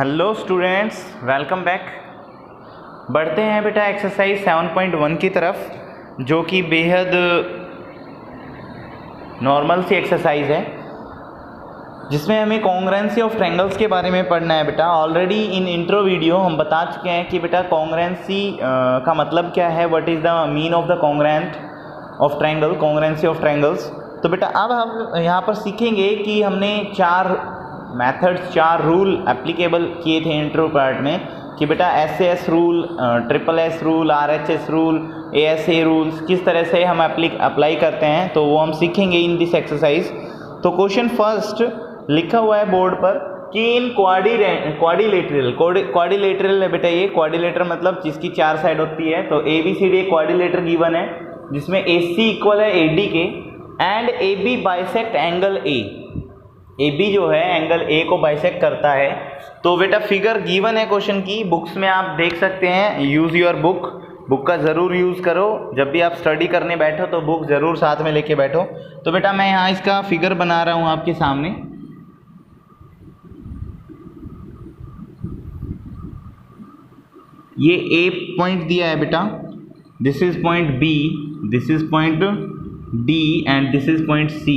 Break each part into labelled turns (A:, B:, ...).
A: Hello students, welcome back. बढ़ते हैं बेटा एक्सरसाइज 7.1 की तरफ, जो कि बेहद नॉर्मल सी एक्सरसाइज है, जिसमें हमें कॉन्ग्रुएंसी ऑफ ट्रायंगल्स के बारे में पढ़ना है बेटा। ऑलरेडी इन इंट्रो वीडियो हम बता चुके हैं कि बेटा कॉन्ग्रुएंसी का मतलब क्या है, what is the mean of the congruent of triangle, congruency of triangles. तो बेटा अब हम यहाँ पर सीखेंगे कि हमने चार मेथड्स, चार रूल एप्लीकेबल किए थे इंट्रो पार्ट में, कि बेटा SAS rule, SSS rule, RHS rule, ASA rules किस तरह से हम अप्लाई करते हैं, तो वो हम सीखेंगे इन दिस एक्सरसाइज। तो क्वेश्चन फर्स्ट लिखा हुआ है बोर्ड पर कि इन क्वाड्रिलेटरल है बेटा। ये क्वाड्रिलेटर मतलब जिसकी चार साइड होती है। तो ABCD एक क्वाड्रिलेटर गिवन है, जिसमें AC इक्वल है AD के and AB bisect angle A। AB जो है एंगल A को बाइसेक्ट करता है। तो बेटा फिगर गिवन है क्वेश्चन की, बुक्स में आप देख सकते हैं। यूज़ योर बुक का ज़रूर यूज़ करो। जब भी आप स्टडी करने बैठो तो बुक ज़रूर साथ में लेके बैठो। तो बेटा मैं यहाँ इसका फिगर बना रहा हूँ आपके सामने। ये A पॉइंट दिया है बेटा, this is point B, this is point D and this is point C,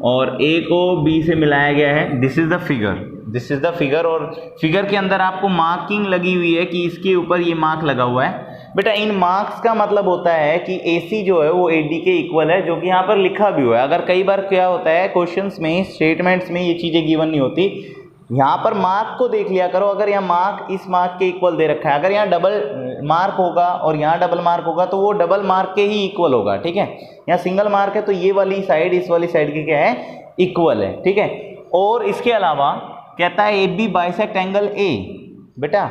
A: और A को B से मिलाया गया है। दिस इज़ द फिगर, और फिगर के अंदर आपको मार्किंग लगी हुई है कि इसके ऊपर ये मार्क लगा हुआ है। बेटा इन मार्क्स का मतलब होता है कि AC जो है वो AD के इक्वल है, जो कि यहाँ पर लिखा भी हुआ है। अगर कई बार क्या होता है क्वेश्चंस में, स्टेटमेंट्स में ये चीज़ें गिवन नहीं होती, यहाँ पर मार्क को देख लिया करो। अगर यहाँ मार्क इस मार्क के इक्वल दे रखा है, अगर यहाँ डबल मार्क होगा और यहाँ डबल मार्क होगा तो वो डबल मार्क के ही इक्वल होगा, ठीक है। यहाँ सिंगल मार्क है तो ये वाली साइड इस वाली साइड की क्या है, इक्वल है, ठीक है। और इसके अलावा कहता है AB बाइसेक्ट एंगल A। बेटा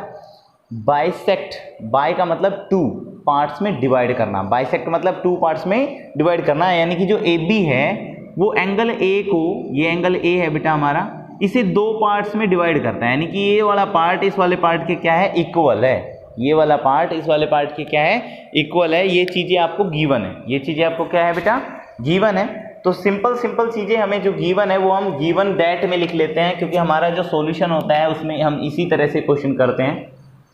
A: बाइसेक्ट, बाय का मतलब टू पार्ट्स में डिवाइड करना, बाइसेक्ट मतलब टू पार्ट्स में डिवाइड करना, यानी कि जो AB है वो एंगल A को, ये एंगल A है बेटा हमारा, इसे दो पार्ट्स में डिवाइड करता है। यानी कि ये वाला पार्ट इस वाले पार्ट के क्या है, इक्वल है। ये वाला पार्ट इस वाले पार्ट के क्या है, इक्वल है। ये चीज़ें आपको गिवन है, ये चीज़ें आपको क्या है बेटा, गिवन है। तो सिंपल चीज़ें हमें जो गिवन है वो हम गिवन दैट में लिख लेते हैं, क्योंकि हमारा जो सॉल्यूशन होता है उसमें हम इसी तरह से क्वेश्चन करते हैं।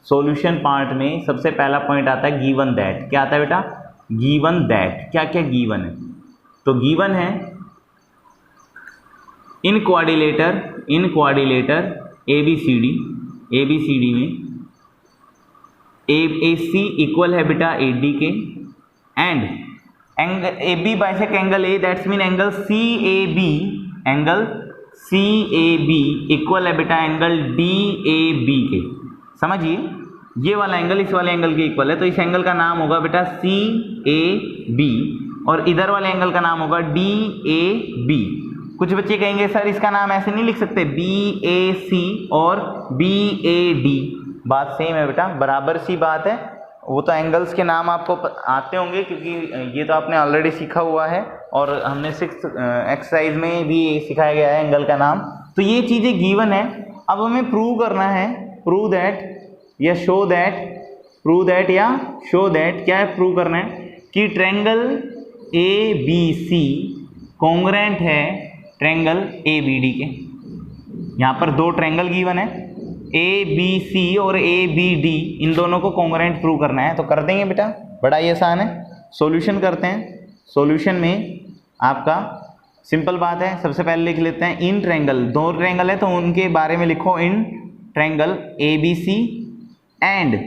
A: सॉल्यूशन पार्ट में सबसे पहला पॉइंट आता है गिवन दैट। क्या आता है बेटा, गिवन दैट। क्या क्या गिवन है, तो गिवन है इन क्वाड्रिलेटर ABCD में AC इक्वल है बेटा AD के and angle AB bisect angle A, that's mean angle CAB equal है बेटा एंगल DAB के। समझिए ये वाला एंगल इस वाले एंगल के इक्वल है, तो इस एंगल का नाम होगा बेटा CAB और इधर वाले एंगल का नाम होगा DAB। कुछ बच्चे कहेंगे सर इसका नाम ऐसे नहीं लिख सकते, BAC और BAD। बात सेम है बेटा, बराबर सी बात है। वो तो एंगल्स के नाम आपको आते होंगे, क्योंकि ये तो आपने ऑलरेडी सीखा हुआ है और हमने 6th एक्सरसाइज में भी सिखाया गया है एंगल का नाम। तो ये चीज़ें गिवन है। अब हमें प्रूव करना है, प्रूव दैट या शो दैट, क्या है प्रूव करना है कि ट्रायंगल ABC कॉन्ग्रुएंट है ट्रायंगल ABD के। यहाँ पर दो ट्रायंगल गिवन है, ABC और ABD, इन दोनों को कॉन्ग्रुएंट प्रूव करना है। तो कर देंगे बेटा, बड़ा ही आसान है। सॉल्यूशन करते हैं। सॉल्यूशन में आपका सिंपल बात है, सबसे पहले लिख लेते हैं इन ट्रायंगल, दो ट्रायंगल है तो उनके बारे में लिखो इन ट्रायंगल ABC एंड,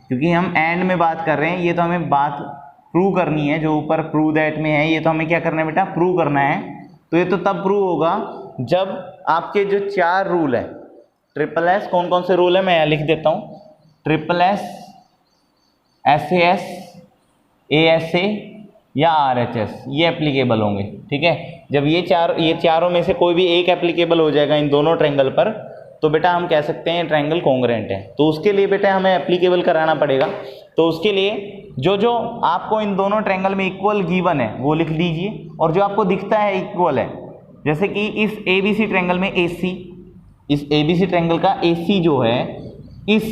A: क्योंकि हम एंड में बात कर रहे हैं, ये तो हमें बात प्रूव करनी है। जो ऊपर प्रूव दैट में है ये तो हमें क्या करना है बेटा, प्रूव करना है। तो ये तो तब प्रूव होगा जब आपके जो चार रूल है, SSS, कौन कौन से रूल है मैं यहाँ लिख देता हूँ, SSS, SAS, ASA या RHS, ये एप्लीकेबल होंगे, ठीक है। जब ये चारों में से कोई भी एक एप्लीकेबल हो जाएगा इन दोनों ट्रायंगल पर, तो बेटा हम कह सकते हैं ट्रायंगल कॉन्ग्रुएंट है। तो उसके लिए बेटा हमें एप्लीकेबल कराना पड़ेगा। तो उसके लिए जो आपको इन दोनों ट्रायंगल में इक्वल गिवन है वो लिख दीजिए, और जो आपको दिखता है इक्वल है, जैसे कि इस ABC ट्रायंगल में AC, इस ABC ट्रायंगल का AC जो है इस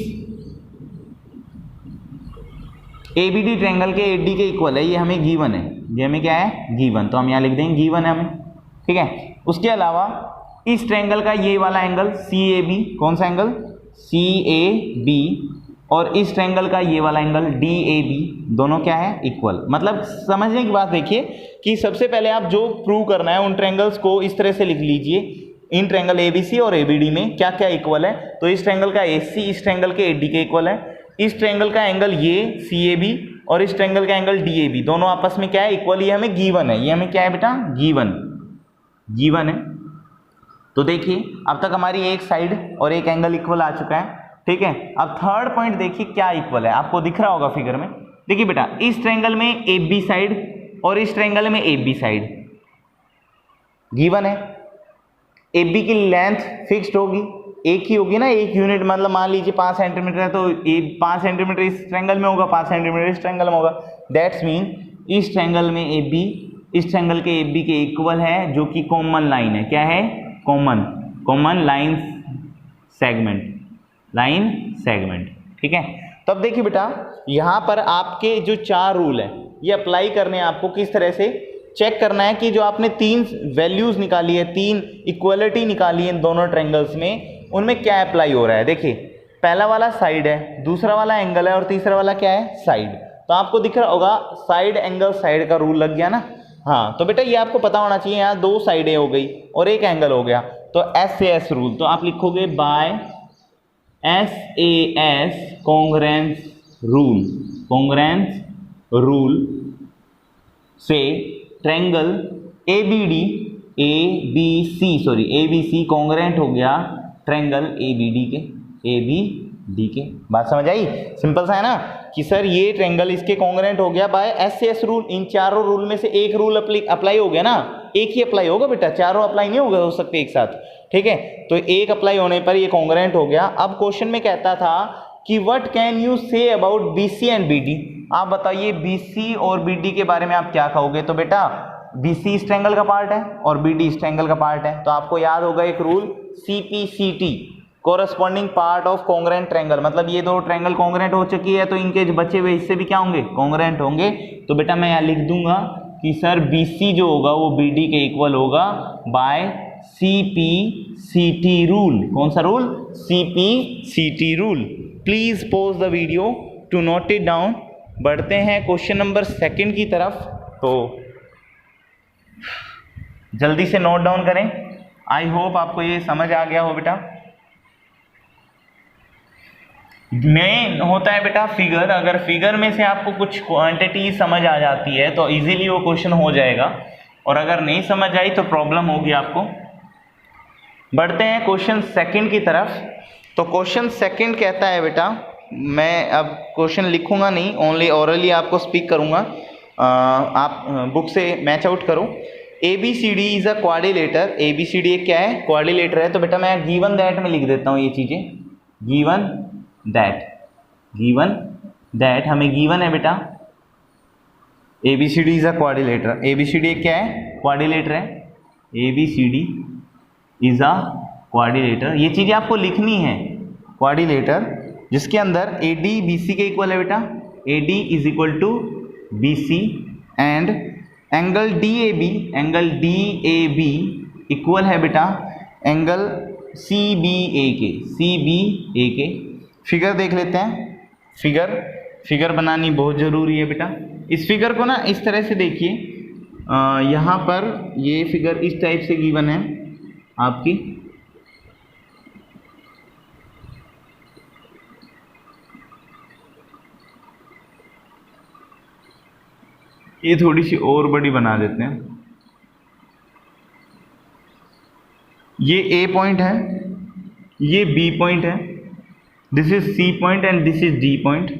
A: ABD ट्रायंगल के AD के इक्वल है, ये हमें गिवन है। ये हमें क्या है, गिवन। तो हम यहाँ लिख देंगे गिवन है हमें, ठीक है। उसके अलावा इस ट्रायंगल का ये वाला एंगल CAB, कौन सा एंगल, सी ए बी और इस ट्रायंगल का ये वाला एंगल डी ए बी दोनों क्या है, इक्वल। मतलब समझने की बात देखिए कि सबसे पहले आप जो प्रूव करना है उन ट्रायंगल्स को इस तरह से लिख लीजिए, इन ट्रायंगल ए बी सी और ए बी डी में क्या क्या इक्वल है। तो इस ट्रायंगल का ए सी इस ट्रायंगल के ए डी के इक्वल है, इस ट्रायंगल का एंगल ये सी ए बी और इस ट्रायंगल का एंगल डी ए बी दोनों आपस में क्या है, इक्वल। ये हमें गिवन है, ये हमें क्या है बेटा, गिवन है। तो देखिए अब तक हमारी एक साइड और एक एंगल इक्वल आ चुका है, ठीक है। अब थर्ड पॉइंट देखिए क्या इक्वल है, आपको दिख रहा होगा फिगर में। देखिए बेटा इस ट्रायंगल में ए बी साइड और इस ट्रायंगल में ए बी साइड गिवन है। ए बी की लेंथ फिक्स्ड होगी, एक ही होगी ना, एक यूनिट, मतलब मान लीजिए 5 सेंटीमीटर है तो 5 सेंटीमीटर इस ट्रायंगल में होगा, 5 सेंटीमीटर इस ट्रायंगल में होगा। दैट्स मीन इस ट्रायंगल में ए बी इस ट्रायंगल के ए बी के इक्वल है, जो कि कॉमन लाइन है। क्या है, कॉमन लाइन सेगमेंट, ठीक है। तो अब देखिए बेटा यहाँ पर आपके जो 4 रूल है ये अप्लाई करने हैं आपको। किस तरह से चेक करना है कि जो आपने 3 वैल्यूज निकाली है, 3 इक्वलिटी निकाली है इन दोनों ट्रायंगल्स में, उनमें क्या अप्लाई हो रहा है। देखिए पहला वाला साइड है, दूसरा वाला एंगल है और तीसरा वाला क्या है, साइड। तो आपको दिख रहा होगा साइड एंगल साइड का रूल लग गया ना। हाँ तो बेटा ये आपको पता होना चाहिए, यहाँ 2 साइडें हो गई और एक एंगल हो गया, तो एस से एस रूल। तो आप लिखोगे बाय SAS कॉन्ग्रेंस रूल से ट्रायंगल ABC कॉन्ग्रेंट हो गया ट्रायंगल ABD के। बात समझ आई, सिंपल सा है ना कि सर ये ट्रायंगल इसके कॉन्ग्रेंट हो गया बाय SAS रूल। इन चारों रूल में से एक रूल अप्लाई हो गया ना, एक ही अप्लाई होगा बेटा, चारों अप्लाई नहीं हो सकते एक साथ, ठीक है। तो एक अप्लाई होने पर ये कॉन्ग्रेंट हो गया। अब क्वेश्चन में कहता था कि what can you say about BC and BD। आप बताइए BC और BD के बारे में आप क्या कहोगे। तो बेटा BC इस ट्रायंगल का पार्ट है और BD इस ट्रायंगल का पार्ट है, तो आपको याद होगा एक rule CPCT, corresponding part of congruent triangle. मतलब ये 2 ट्रायंगल कॉन्ग्रेंट हो चुकी है तो इनके बचे हुए हिस्से भी क्या होंगे, कॉन्ग्रेंट होंगे। तो बेटा मैं यहाँ लिख दूंगा कि सर BC जो होगा वो BD के इक्वल होगा बाय CPCT रूल। कौन सा rule, CPCT rule. Please pause the video to note it down. बढ़ते हैं क्वेश्चन नंबर 2 की तरफ, तो जल्दी से नोट डाउन करें। आई होप आपको ये समझ आ गया हो बेटा। मेन होता है बेटा फिगर, अगर फिगर में से आपको कुछ क्वांटिटी समझ आ जाती है तो इजीली वो क्वेश्चन हो जाएगा, और अगर नहीं समझ आई तो प्रॉब्लम होगी आपको। बढ़ते हैं क्वेश्चन 2 की तरफ। तो क्वेश्चन 2 कहता है बेटा, मैं अब क्वेश्चन लिखूंगा नहीं, ओनली ओरली आपको स्पीक करूंगा, आप बुक से मैच आउट करो। ABCD is a quadrilateral. ABCD एक क्या है, क्वाड्रिलेटर है। तो बेटा मैं गिवन दैट में लिख देता हूँ ये चीज़ें, गिवन दैट हमें गिवन है बेटा ABCD is a quadrilateral. ABCD एक क्या है, क्वाड्रिलेटर है। ABCD इज अ क्वाड्रिलेटर, ये चीज़ें आपको लिखनी है, क्वाड्रिलेटर जिसके अंदर AD BC के इक्वल है बेटा, AD is equal to BC and angle DAB equal है बेटा एंगल CBA के। फिगर देख लेते हैं। फिगर बनानी बहुत ज़रूरी है बेटा। इस फिगर को ना इस तरह से देखिए, यहाँ पर ये फिगर इस टाइप से गिवन है आपकी, ये थोड़ी सी और बड़ी बना देते हैं। ये A पॉइंट है, ये B पॉइंट है, this is C point and this is D point.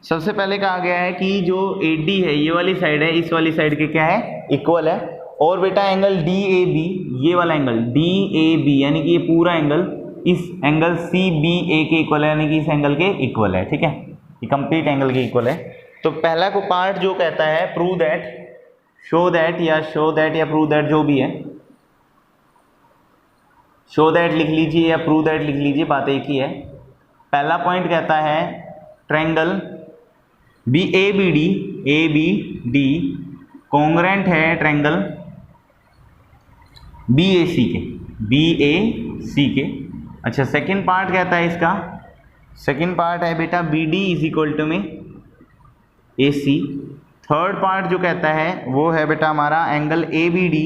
A: सबसे पहले कहा गया है कि जो AD है ये वाली साइड है, इस वाली साइड के क्या है, इक्वल है। और बेटा एंगल DAB, ये वाला एंगल DAB यानी कि ये पूरा एंगल इस एंगल CBA के इक्वल है, यानी कि इस एंगल के इक्वल है, ठीक है, ये कंप्लीट एंगल के इक्वल है। तो पहला को पार्ट जो कहता है प्रूव दैट, शो दैट या प्रूव दैट, जो भी है, शो दैट लिख लीजिए या प्रूव दैट लिख लीजिए, बात एक ही है। पहला पॉइंट कहता है ट्रायंगल ABD कॉन्ग्रेंट है ट्रायंगल BAC के। अच्छा, सेकंड पार्ट कहता है इसका सेकंड पार्ट है बेटा B D is equal to में ए सी। थर्ड पार्ट जो कहता है वो है बेटा हमारा angle A B D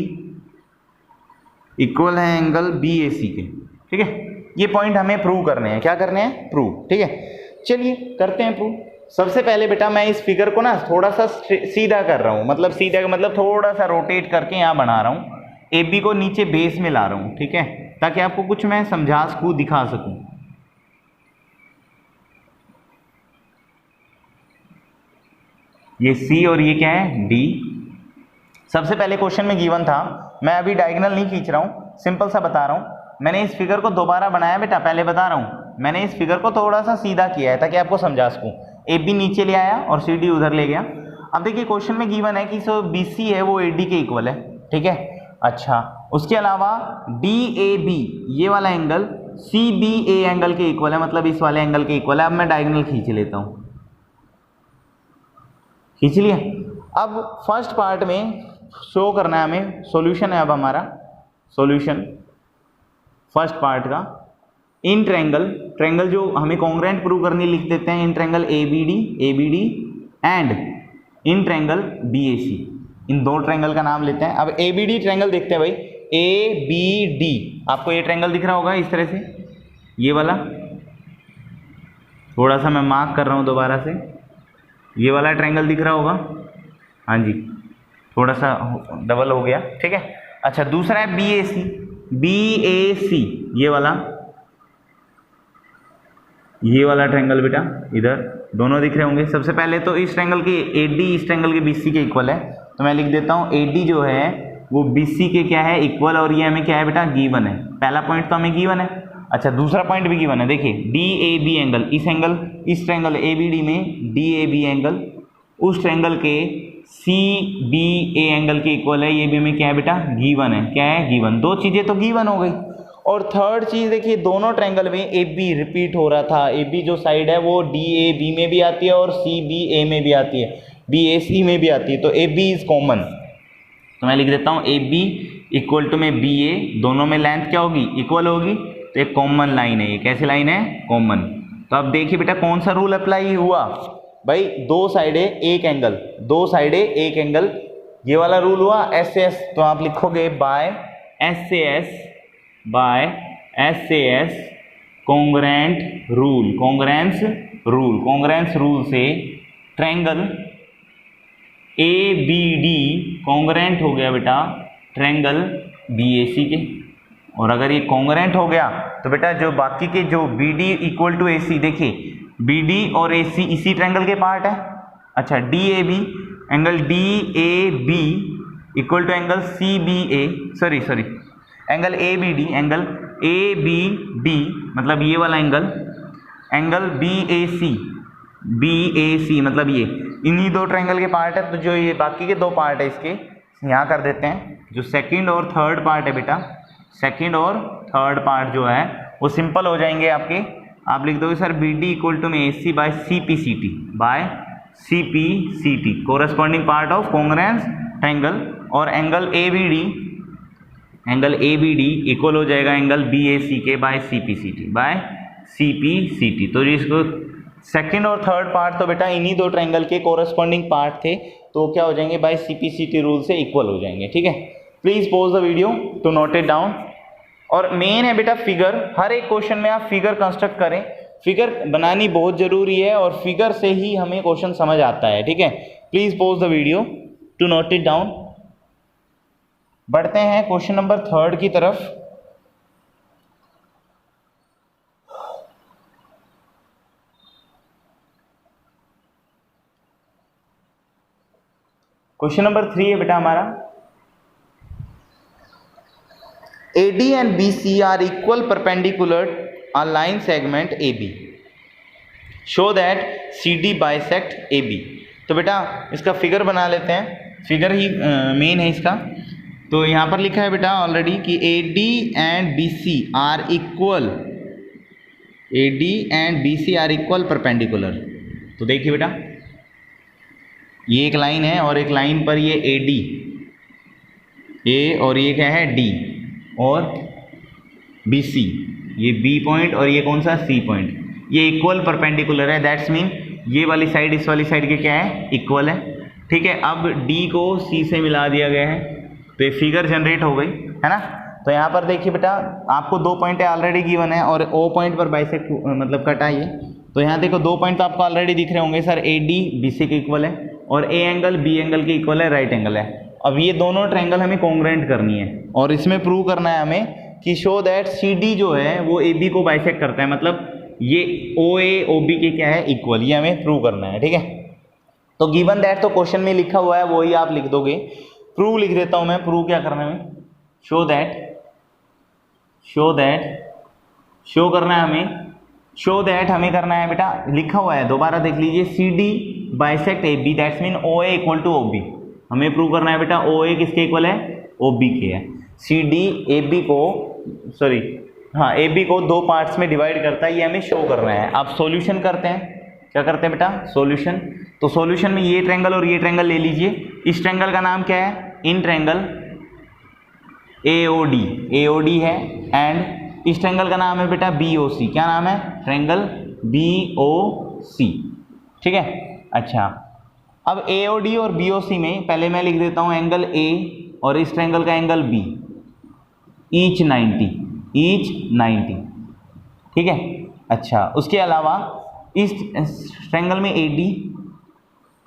A: equal है एंगल बी ए सी के। ठीक है, ये पॉइंट हमें प्रूव करने हैं। क्या करने हैं? प्रूव। ठीक है, चलिए करते हैं प्रूव। सबसे पहले बेटा मैं इस फिगर को ना थोड़ा सा सीधा कर रहा हूँ, मतलब सीधा का मतलब थोड़ा सा रोटेट करके यहाँ बना रहा हूँ। ए बी को नीचे बेस में ला रहा हूँ, ठीक है, ताकि आपको कुछ मैं समझा सकूँ, दिखा सकूँ। ये सी और ये क्या है? डी। सबसे पहले क्वेश्चन में गिवन था, मैं अभी डायगोनल नहीं खींच रहा हूँ, सिंपल सा बता रहा हूँ। मैंने इस फिगर को दोबारा बनाया बेटा, पहले बता रहा हूँ, मैंने इस फिगर को थोड़ा सा सीधा किया है ताकि आपको समझा सकूँ। ए बी नीचे ले आया और सी डी उधर ले गया। अब देखिए क्वेश्चन में गिवन है कि जो बी सी है वो ए डी के इक्वल है। ठीक है, अच्छा, उसके अलावा डी ए बी ये वाला angle C B A angle के इक्वल है, मतलब इस वाले एंगल के इक्वल है। अब मैं डायगोनल खींच लेता हूँ, खींच लिया। अब फर्स्ट पार्ट में शो करना है हमें, सॉल्यूशन है अब हमारा सॉल्यूशन फर्स्ट पार्ट का। इन ट्रायंगल जो हमें कॉन्ग्रुएंट प्रूव करनी, लिख देते हैं in triangle A B D and in triangle B A C. इन दो ट्रायंगल का नाम लेते हैं। अब ए बी डी ट्रायंगल देखते हैं भाई, ए बी डी। आपको ये ट्रायंगल दिख रहा होगा इस तरह से, ये वाला, थोड़ा सा मैं मार्क कर रहा हूँ दोबारा से, ये वाला ट्रायंगल दिख रहा होगा, हाँ जी, थोड़ा सा डबल हो गया। ठीक है, अच्छा, दूसरा है बी ए सी, ये वाला ट्रायंगल बेटा, इधर दोनों दिख रहे होंगे। सबसे पहले तो इस ट्रायंगल के ए डी इस ट्रायंगल के बी सी के इक्वल है, तो मैं लिख देता हूँ ए डी जो है वो बी सी के क्या है? इक्वल। और ये हमें क्या है बेटा? गिवन है। पहला पॉइंट तो हमें गिवन है। अच्छा, दूसरा पॉइंट भी गिवन है, देखिए डी ए बी एंगल, इस ट्रायंगल ए बी डी में डी ए बी एंगल उस ट्रायंगल के सी बी ए एंगल के इक्वल है। ये भी हमें क्या है बेटा? गिवन है। क्या है? गिवन। दो चीज़ें तो गिवन हो गई। और थर्ड चीज़ देखिए, दोनों ट्रायंगल में ए बी रिपीट हो रहा था। ए बी जो साइड है वो डी ए बी में भी आती है और सी बी ए में भी आती है, बी ए सी में भी आती है, तो ए बी इज कॉमन। तो मैं लिख देता हूँ ए बी इक्वल टू में बी ए, दोनों में लेंथ क्या होगी? इक्वल होगी, तो एक कॉमन लाइन है। ये कैसी लाइन है? कॉमन। तो अब देखिए बेटा कौन सा रूल अप्लाई हुआ भाई? दो साइडें एक एंगल, दो साइडें एक एंगल, ये वाला रूल हुआ एस ए एस। तो आप लिखोगे by S A S congruent rule, congruence rule से triangle A B D congruent हो गया बेटा ट्रायंगल बी ए सी के। और अगर ये कॉन्ग्रुएंट हो गया तो बेटा जो बाकी के जो बी डी इक्वल टू ए सी, देखिए बी डी और ए सी इसी ट्रायंगल के पार्ट है। अच्छा, D A B angle D A B equal to angle C B A, sorry angle A B D मतलब ये वाला एंगल बी ए सी मतलब ये इन्हीं दो ट्रायंगल के पार्ट है। तो जो ये बाकी के दो पार्ट है इसके यहाँ कर देते हैं। जो सेकंड और थर्ड पार्ट है बेटा, सेकंड और थर्ड पार्ट जो है वो सिंपल हो जाएंगे आपके। आप लिख दोगे sir B D equal to में A C by C P C T corresponding part of congruence triangle. और angle A B D equal हो जाएगा एंगल बी ए सी के by C P C T. तो इसको second और third part तो बेटा इन्हीं दो ट्रायंगल के कोरस्पॉन्डिंग पार्ट थे, तो क्या हो जाएंगे? By C P C T rule से इक्वल हो जाएंगे। ठीक है, please pause the video to note it down. और मेन है बेटा फिगर, हर एक क्वेश्चन में आप फिगर कंस्ट्रक्ट करें। फिगर बनानी बहुत जरूरी है और फिगर से ही हमें क्वेश्चन समझ आता है। ठीक है, please pause the video to note it down. बढ़ते हैं क्वेश्चन नंबर थर्ड की तरफ। क्वेश्चन नंबर 3 है बेटा हमारा, AD and BC are equal perpendicular on line segment AB. Show that CD bisect AB. तो बेटा इसका फिगर बना लेते हैं, फिगर ही मेन है इसका। तो यहाँ पर लिखा है बेटा ऑलरेडी कि AD and BC are equal perpendicular। तो देखिए बेटा ये एक लाइन है और एक लाइन पर ये AD, A और ये क्या है D, और BC, ये B पॉइंट और ये कौन सा C पॉइंट। ये इक्वल परपेंडिकुलर है, दैट्स मीन ये वाली साइड इस वाली साइड के क्या है, इक्वल है। ठीक है, अब डी को सी से मिला दिया गया है तो ये फिगर जनरेट हो गई, है ना। तो यहाँ पर देखिए बेटा, आपको 2 पॉइंट ऑलरेडी गिवन है और ओ पॉइंट पर बाइसेक्ट मतलब कटा ये। तो यहाँ देखो 2 पॉइंट तो आपको ऑलरेडी दिख रहे होंगे sir, A D B C के इक्वल है और ए एंगल बी एंगल के इक्वल है, राइट एंगल है। अब ये दोनों ट्रायंगल हमें कॉन्ग्रुएंट करनी है और इसमें प्रूव करना है हमें कि शो दैट सी डी जो है वो ए बी को बाइसेक्ट करता है, मतलब ये ओ ए ओ बी के क्या है, इक्वल। ये हमें प्रूव करना है, ठीक है। तो गिवन दैट तो क्वेश्चन में लिखा हुआ है वही आप लिख दोगे। प्रूव लिख देता हूं मैं, प्रूव क्या करना है, शो करना है हमें, शो दैट हमें करना है बेटा, लिखा हुआ है दोबारा देख लीजिए, C D bisect A B, that's mean O A equal to O B. हमें प्रूव करना है बेटा ओ ए किसके इक्वल है, ओ बी के है। सी डी ए बी को ए बी को 2 पार्ट्स में डिवाइड करता है, ये हमें शो करना है। आप सॉल्यूशन करते हैं, क्या करते हैं बेटा, सॉल्यूशन। तो सॉल्यूशन में ये ट्रायंगल और ये ट्रायंगल ले लीजिए। इस ट्रायंगल का नाम क्या है, इन ट्रायंगल AOD है, एंड इस ट्रायंगल का नाम है बेटा BOC। क्या नाम है, ट्रायंगल BOC, ठीक है। अच्छा, अब AOD और BOC में पहले मैं लिख देता हूँ एंगल A और इस ट्रायंगल का एंगल B, ईच 90, ठीक है। अच्छा, उसके अलावा इस ट्रायंगल में AD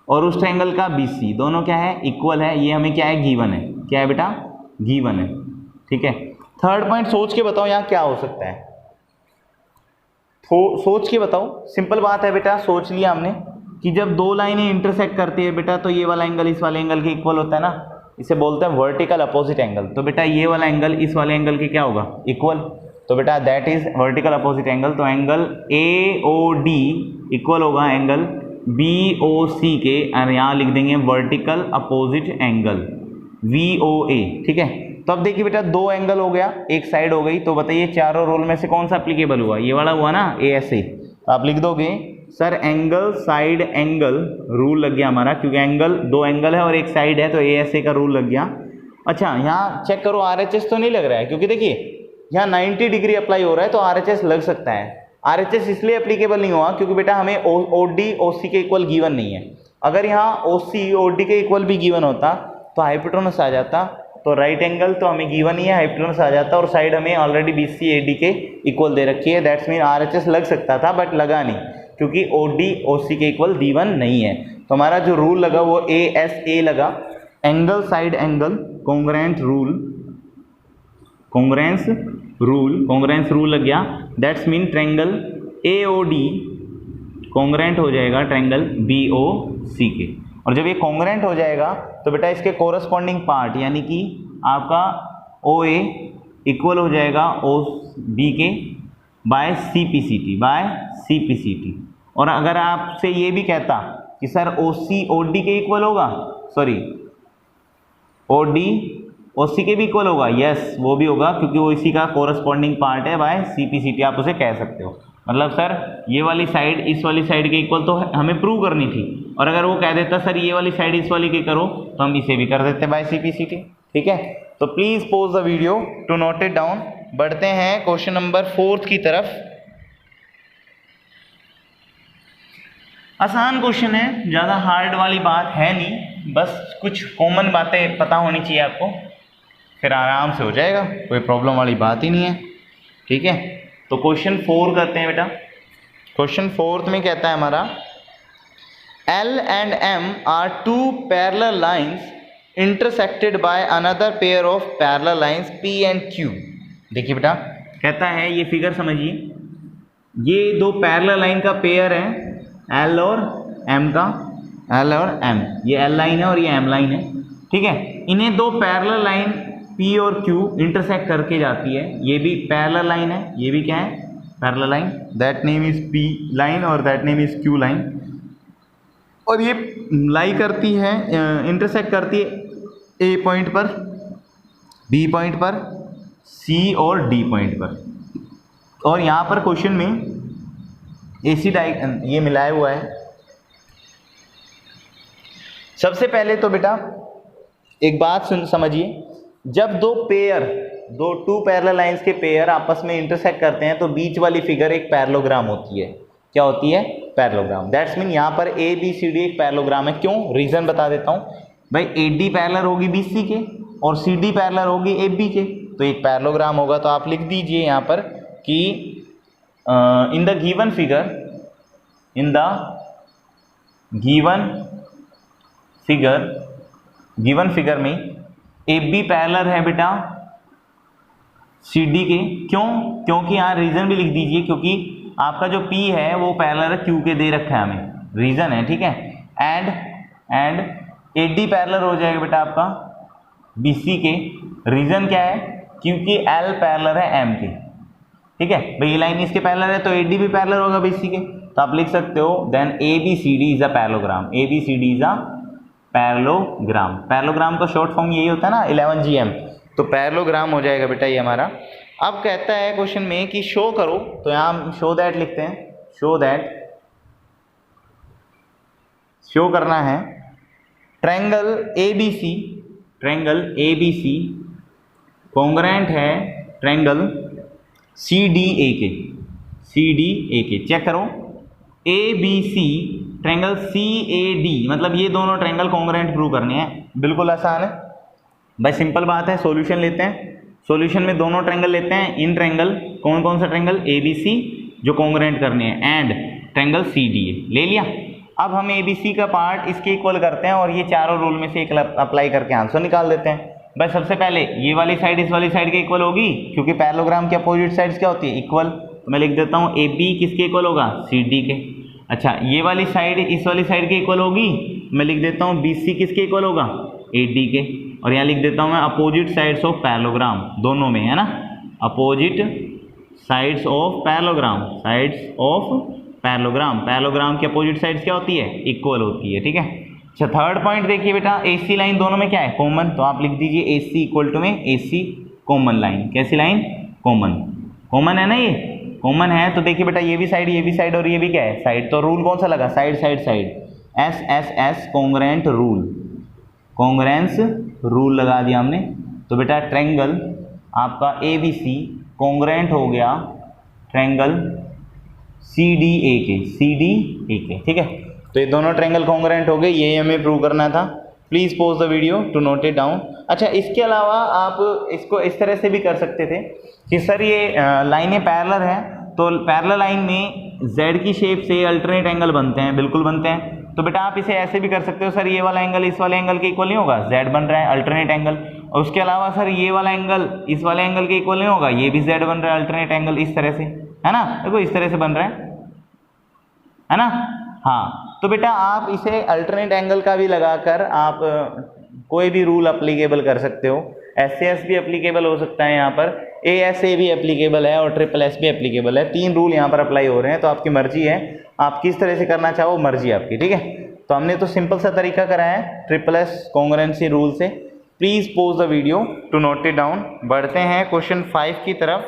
A: और उस ट्रायंगल का BC दोनों क्या है, इक्वल है। ये हमें क्या है, गिवन है। क्या है बेटा, गिवन है, ठीक है। थर्ड पॉइंट सोच के बताओ यहाँ क्या हो सकता है, सोच के बताओ। सिंपल बात है बेटा, सोच लिया हमने कि जब 2 लाइनें इंटरसेक्ट करती है बेटा तो ये वाला एंगल इस वाले एंगल के इक्वल होता है ना, इसे बोलते हैं वर्टिकल अपोजिट एंगल। तो बेटा ये वाला एंगल इस वाले एंगल के क्या होगा, इक्वल। तो बेटा that is vertical opposite angle. तो एंगल AOD इक्वल होगा एंगल BOC के, और यहाँ लिख देंगे वर्टिकल अपोजिट एंगल VOA, ठीक है। तो अब देखिए बेटा 2 एंगल हो गया, एक साइड हो गई। तो बताइए चारों रूल में से कौन सा एप्लीकेबल हुआ, ये वाला हुआ ना, ASA। तो आप लिख दोगे sir angle side angle rule लग गया हमारा, क्योंकि एंगल 2 एंगल है और एक साइड है तो ASA का रूल लग गया। अच्छा, यहाँ चेक करो RHS तो नहीं लग रहा है, क्योंकि देखिए यहाँ 90 डिग्री अप्लाई हो रहा है तो RHS लग सकता है। RHS इसलिए एप्लीकेबल नहीं हुआ क्योंकि बेटा हमें OD OC के इक्वल गिवन नहीं है। अगर यहाँ OC OD के इक्वल भी गिवन होता तो हाइपोटेनस आ जाता, तो राइट एंगल तो हमें गिवन ही है, हाइपोटेनस आ जाता, और साइड हमें ऑलरेडी BC AD के इक्वल दे रखी है। दैट्स मीन RHS लग सकता था बट लगा नहीं, क्योंकि OD OC के इक्वल गिवन नहीं है। तो हमारा जो रूल लगा वो ASA लगा, angle side angle congruent congruence rule लग गया। That's mean triangle AOD congruent हो जाएगा ट्रायंगल BOC के। और जब ये कॉन्ग्रुएंट हो जाएगा तो बेटा इसके कोरस्पॉन्डिंग पार्ट यानी कि आपका OA इक्वल हो जाएगा OB के बाय CPCT। और अगर आपसे ये भी कहता कि सर OC OD के इक्वल होगा, सॉरी OD OC के भी इक्वल होगा, यस वो भी होगा, क्योंकि वो इसी का कोरस्पॉन्डिंग पार्ट है बाय CPCT, आप उसे कह सकते हो। मतलब सर ये वाली साइड इस वाली साइड के इक्वल तो हमें प्रूव करनी थी, और अगर वो कह देता सर ये वाली साइड इस वाली के करो तो हम इसे भी कर देते बाय CPCT, ठीक है। तो please pause the video to note it down. बढ़ते हैं क्वेश्चन नंबर 4 की तरफ। आसान क्वेश्चन है, ज़्यादा हार्ड वाली बात है नहीं, बस कुछ कॉमन बातें पता होनी चाहिए आपको, फिर आराम से हो जाएगा, कोई प्रॉब्लम वाली बात ही नहीं है, ठीक है। तो क्वेश्चन 4 करते हैं बेटा। क्वेश्चन 4 में कहता है हमारा L and M are 2 parallel lines intersected by another pair of parallel lines P and Q। देखिए बेटा कहता है, ये फिगर समझिए, ये 2 पैरेलल लाइन का पेयर है L और M का, L और M, ये L लाइन है और ये M लाइन है, ठीक है। इन्हें 2 पैरेलल लाइन P और Q इंटरसेक्ट करके जाती है। ये भी पैरेलल लाइन है, ये भी क्या है, parallel line, that name is P line और that name is Q line. और ये लाई करती है, इंटरसेक्ट करती है A पॉइंट पर, B पॉइंट पर, C और D पॉइंट पर। और यहाँ पर क्वेश्चन में AC ये मिलाया हुआ है। सबसे पहले तो बेटा एक बात समझिए, जब 2 पैरेलल लाइंस के पेयर आपस में इंटरसेक्ट करते हैं तो बीच वाली फिगर एक पैरेललोग्राम होती है। क्या होती है, पैरेललोग्राम। दैट्स मीन यहाँ पर ए बी सी डी एक पैरेललोग्राम है। क्यों, रीजन बता देता हूँ भाई। ए डी पैरेलल होगी बी सी के और सी डी पैरेलल होगी ए बी के, तो एक पैरेललोग्राम होगा। तो आप लिख दीजिए यहाँ पर कि in the given figure, in the given figure में ए बी पैरेलल है बेटा सी डी के। क्यों, क्योंकि यहाँ रीजन भी लिख दीजिए, क्योंकि आपका जो P है वो पैरेलल क्यू के दे रखा है हमें, रीजन है, ठीक है। एंड ए डी पैरेलल हो जाएगा बेटा आपका बी सी के। रीजन क्या है, क्योंकि L पैरेलल है M के, ठीक है भाई। ये लाइन इसके पैरेलल है तो ए डी भी पैरेलल होगा बी सी के। तो आप लिख सकते हो then A B C D is a parallelogram. A B C D is a parallelogram. Parallelogram का शॉर्ट फॉर्म यही होता है ना 11GM, तो पैरेललोग्राम हो जाएगा बेटा ये हमारा। अब कहता है क्वेश्चन में कि शो करो, तो यहाँ हम शो दैट लिखते हैं। शो करना है triangle A B C congruent है ट्रायंगल सी डी ए के। चेक करो, A B C triangle C A D, मतलब ये दोनों ट्रायंगल कॉन्ग्रुएंट प्रूव करने हैं। बिल्कुल आसान है भाई, सिंपल बात है। सॉल्यूशन लेते हैं, सॉल्यूशन में दोनों ट्रायंगल लेते हैं। इन ट्रायंगल कौन कौन सा ट्रायंगल, ए बी सी जो कॉन्ग्रुएंट करने हैं, and triangle C D A ले लिया। अब हम ए बी सी का पार्ट इसके इक्वल करते हैं और ये चारों रूल में से एक अप्लाई करके आंसर निकाल देते हैं। बस सबसे पहले ये वाली साइड इस वाली साइड के इक्वल होगी, क्योंकि पैरेललोग्राम की अपोजिट साइड्स क्या होती है, इक्वल। तो मैं लिख देता हूँ ए बी किसके इक्वल होगा, सी डी के। अच्छा, ये वाली साइड इस वाली साइड के इक्वल होगी, मैं लिख देता हूँ बी सी किसके इक्वल होगा, ए डी के। और यहाँ लिख देता हूँ मैं अपोजिट साइड्स ऑफ पैरेललोग्राम, दोनों में है ना, opposite sides of parallelogram. Parallelogram की अपोजिट साइड्स क्या होती है, इक्वल होती है, ठीक है। अच्छा, थर्ड पॉइंट देखिए बेटा, ए सी लाइन दोनों में क्या है, कॉमन। तो आप लिख दीजिए ए सी इक्वल टू में ए सी कॉमन लाइन। कैसी लाइन, कॉमन है ना, ये कॉमन है। तो देखिए बेटा, ये भी साइड और ये भी क्या है, साइड। तो रूल कौन सा लगा, साइड एस कॉन्ग्रुएंस रूल लगा दिया हमने। तो बेटा ट्रायंगल आपका ए बी सी कॉन्ग्रुएंट हो गया ट्रायंगल सी डी ए के, ठीक है। तो ये दोनों ट्रायंगल कॉन्ग्रुएंट हो गए, ये हमें प्रूव करना था। Please pause the video to note it down. अच्छा, इसके अलावा आप इसको इस तरह से भी कर सकते थे कि सर ये लाइनें पैरेलल हैं, तो पैरेलल लाइन में जेड की शेप से अल्टरनेट एंगल बनते हैं, बिल्कुल बनते हैं। तो बेटा आप इसे ऐसे भी कर सकते हो, सर ये वाला एंगल इस वाले एंगल के इक्वल नहीं होगा, जेड बन रहा है अल्टरनेट एंगल। और उसके अलावा सर ये वाला एंगल इस वाले एंगल के इक्वल नहीं होगा, ये भी जेड बन रहा है अल्टरनेट एंगल, इस तरह से, है ना। देखो इस तरह से बन रहा है ना। हाँ, तो बेटा आप इसे अल्टरनेट एंगल का भी लगाकर आप कोई भी रूल अप्लीकेबल कर सकते हो। एस भी एप्लीकेबल हो सकता है यहाँ पर, ए भी एप्लीकेबल है और ट्रिपल एस भी एप्लीकेबल है। 3 रूल यहाँ पर अप्लाई हो रहे हैं, तो आपकी मर्जी है आप किस तरह से करना चाहो, मर्जी आपकी, ठीक है। तो हमने तो सिंपल सा तरीका कराया है ट्रिपल एस कॉन्ग्रुएंसी रूल से। Please pause the video to note it down. बढ़ते हैं क्वेश्चन 5 की तरफ।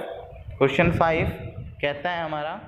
A: क्वेश्चन 5 कहता है हमारा